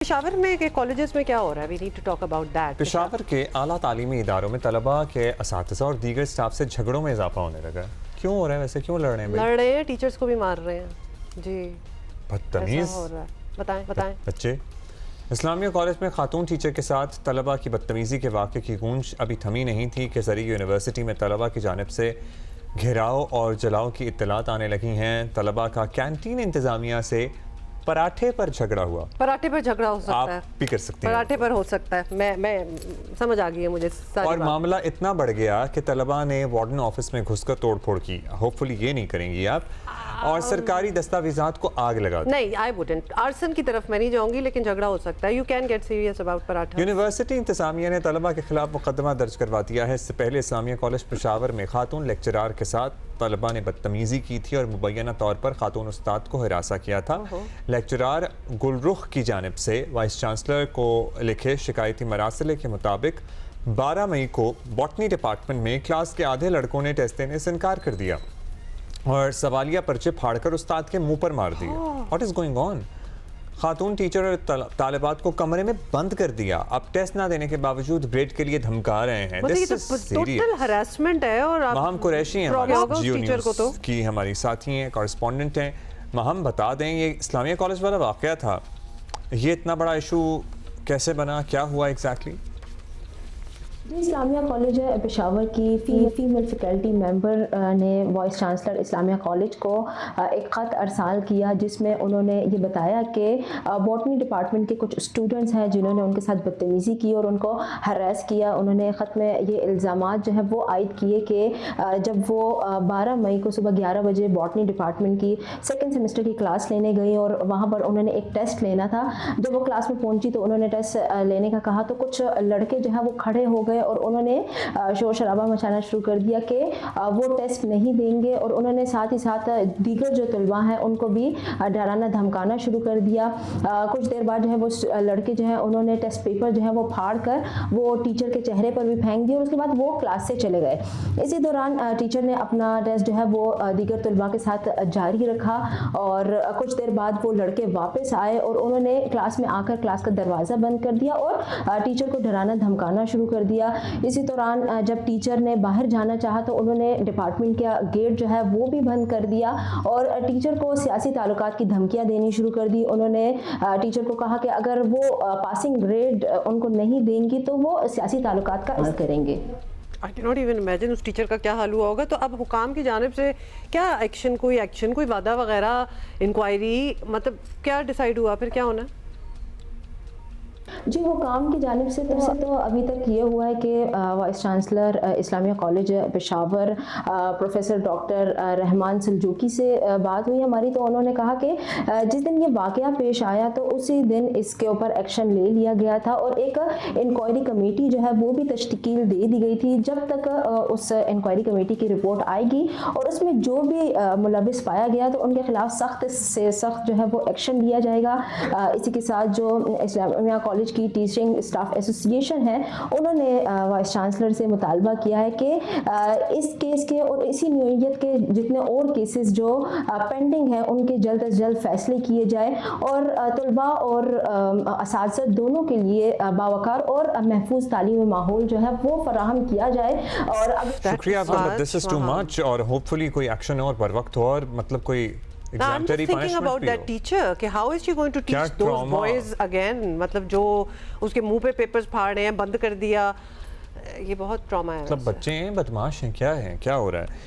پشاور میں کہ کالجز میں کیا ہو رہا ہے؟ We need to talk about that. Peshawar کے اعلیٰ تعلیمی اداروں میں طلباء کے اساتذہ اور دیگر اسٹاف سے جھگڑوں میں اضافہ ہونے لگا ہے. کیوں ہو رہا ہے ویسے؟ کیوں لڑ رہے ہیں؟ لڑ رہے ہیں، ٹیچرز کو بھی مار رہے ہیں. جی بدتمیز ہو رہا ہے. بتائیں. بچے. اسلامیہ کالج میں خاتون ٹیچر کے ساتھ طلباء کی بدتمیزی کے واقعے کی گونج ابھی تھمی نہیں تھی کہ زرعی یونیورسٹی میں طلباء کی جانب سے گھیراؤ اور جلاؤ کی اطلاعات آنے لگی ہیں. طلباء کا کینٹین انتظامیہ سے پراٹھے پر جھگڑا ہوا. پراٹھے پر جھگڑا ہو سکتا ہے، آپ بھی کر سکتے ہیں. پراٹھے پر ہو سکتا ہے. میں سمجھ آ گئی ہے مجھے ساری اور بات. معاملہ اتنا بڑھ گیا کہ طلباء نے وارڈن آفس میں گھس کر توڑ پھوڑ کی. ہوپ فلی یہ نہیں کریں گی آپ. اور سرکاری دستاویزات کو آگ لگا دی. نہیں، آئی ووڈنٹ. آرسن کی طرف میں نہیں جاؤں گی، لیکن جھگڑا ہو سکتا ہے. You can get serious about paratha. University انتظامیہ نے طلباء کے خلاف مقدمہ درج کروا دیا ہے. اس سے پہلے اسلامیہ کالج پشاور میں خاتون لیکچرار کے ساتھ طلباء نے بدتمیزی کی تھی اور مبینہ طور پر خاتون استاد کو ہراساں کیا تھا. لیکچرار گلرخ کی جانب سے وائس چانسلر کو لکھے شکایتی مراسلے کے مطابق 12 مئی کو باٹنی ڈپارٹمنٹ میں کلاس کے آدھے لڑکوں نے ٹیسٹ دینے سے انکار کر دیا اور سوالیہ پرچے پھاڑ کر استاد کے منہ پر مار دیا. What is going on? خاتون ٹیچر اور طالبات کو کمرے میں بند کر دیا. اب ٹیسٹ نہ دینے کے باوجود گریڈ کے لیے دھمکا رہے ہیں. ٹوٹل ہراسمنٹ ہے. اور مہم قریشی ہیں ہماری جیو نیوز کی ہماری ساتھی ہیں، کارسپونڈنٹ ہیں. مہم بتا دیں یہ اسلامیہ کالج والا واقعہ تھا، یہ اتنا بڑا ایشو کیسے بنا؟ کیا ہوا ایگزیکٹلی؟ جی، اسلامیہ کالج پشاور کی فیمیل فیکلٹی ممبر نے وائس چانسلر اسلامیہ کالج کو ایک خط ارسال کیا جس میں انہوں نے یہ بتایا کہ باٹنی ڈپارٹمنٹ کے کچھ اسٹوڈنٹس ہیں جنہوں نے ان کے ساتھ بدتمیزی کی اور ان کو ہراس کیا. انہوں نے خط میں یہ الزامات جو ہے وہ عائد کیے کہ جب وہ 12 مئی کو صبح 11 بجے باٹنی ڈپارٹمنٹ کی سیکنڈ سیمسٹر کی کلاس لینے گئی اور وہاں پر انہوں نے ایک ٹیسٹ لینا تھا. جب وہ کلاس میں پہنچی تو انہوں نے ٹیسٹ لینے کا کہا تو کچھ لڑکے جو ہے وہ کھڑے ہو گئے اور انہوں نے شور شرابہ مچانا شروع کر دیا کہ وہ ٹیسٹ نہیں دیں گے. اور انہوں نے ساتھ ہی ساتھ دیگر جو طلباء ہیں ان کو بھی ڈرانا دھمکانا شروع کر دیا. کچھ دیر بعد جو ہے وہ لڑکے جو ہیں انہوں نے ٹیسٹ پیپر جو ہے وہ پھاڑ کر وہ ٹیچر کے چہرے پر بھی پھینک دیا اور اس کے بعد وہ کلاس سے چلے گئے. اسی دوران ٹیچر نے اپنا ٹیسٹ جو ہے وہ دیگر طلباء کے ساتھ جاری رکھا اور کچھ دیر بعد وہ لڑکے واپس آئے اور انہوں نے کلاس میں آ کر کلاس کا دروازہ بند کر دیا اور ٹیچر کو ڈرانا دھمکانا شروع کر دیا. اسی دوران جب ٹیچر نے باہر جانا چاہا تو انہوں نے ڈپارٹمنٹ کا گیٹ جو ہے وہ بھی بند کر دیا اور ٹیچر کو سیاسی تعلقات کی دھمکیاں دینی شروع کر دی. انہوں نے ٹیچر کو کہا کہ اگر وہ پاسنگ گریڈ ان کو نہیں دیں گی تو وہ سیاسی تعلقات کا عمل کریں گے. I cannot even imagine اس ٹیچر کا کیا حال ہوا ہوگا. تو اب حکام کی جانب سے کیا ایکشن، کوئی وعدہ وغیرہ، انکوائری، مطلب کیا ڈیسائیڈ ہوا؟ پھر کیا ہونا؟ جی، حکام کی جانب سے تو ابھی تک یہ ہوا ہے کہ وائس چانسلر اسلامیہ کالج پشاور پروفیسر ڈاکٹر رحمان سلجوکی سے بات ہوئی ہماری تو انہوں نے کہا کہ جس دن یہ واقعہ پیش آیا تو اسی دن اس کے اوپر ایکشن لے لیا گیا تھا اور ایک انکوائری کمیٹی جو ہے وہ بھی تشکیل دے دی گئی تھی. جب تک اس انکوائری کمیٹی کی رپورٹ آئے گی اور اس میں جو بھی ملوث پایا گیا تو ان کے خلاف سخت سے سخت جو ہے وہ ایکشن لیا جائے گا. اسی کے ساتھ جو اسلامیہ کالج کی ٹیچنگ اسٹاف ایسوسی ایشن ہے انہوں نے وائس چانسلر سے مطالبہ کیا ہے کہ اس کیس کے اور اسی نوعیت کے جتنے اور کیسز جو پینڈنگ ہیں ان کے جلد از جلد فیصلے کیے جائے اور طلباء اور اساتذہ دونوں کے لیے باوقار اور محفوظ تعلیمی ماحول جو ہے وہ فراہم کیا جائے. اور شکریہ آپ کا. دس از ٹو مچ اور ہوپ فلی کوئی ایکشن اور بر وقت ہو اور مطلب کوئی I'm just thinking about that teacher کہ how is she going to teach those boys again؟ مطلب جو اس کے منہ پہ پیپرز پھاڑے ہیں، بند کر دیا، یہ بہت ٹراما ہے. مطلب بچے ہیں، بدماش ہیں، کیا ہے، کیا ہو رہا ہے؟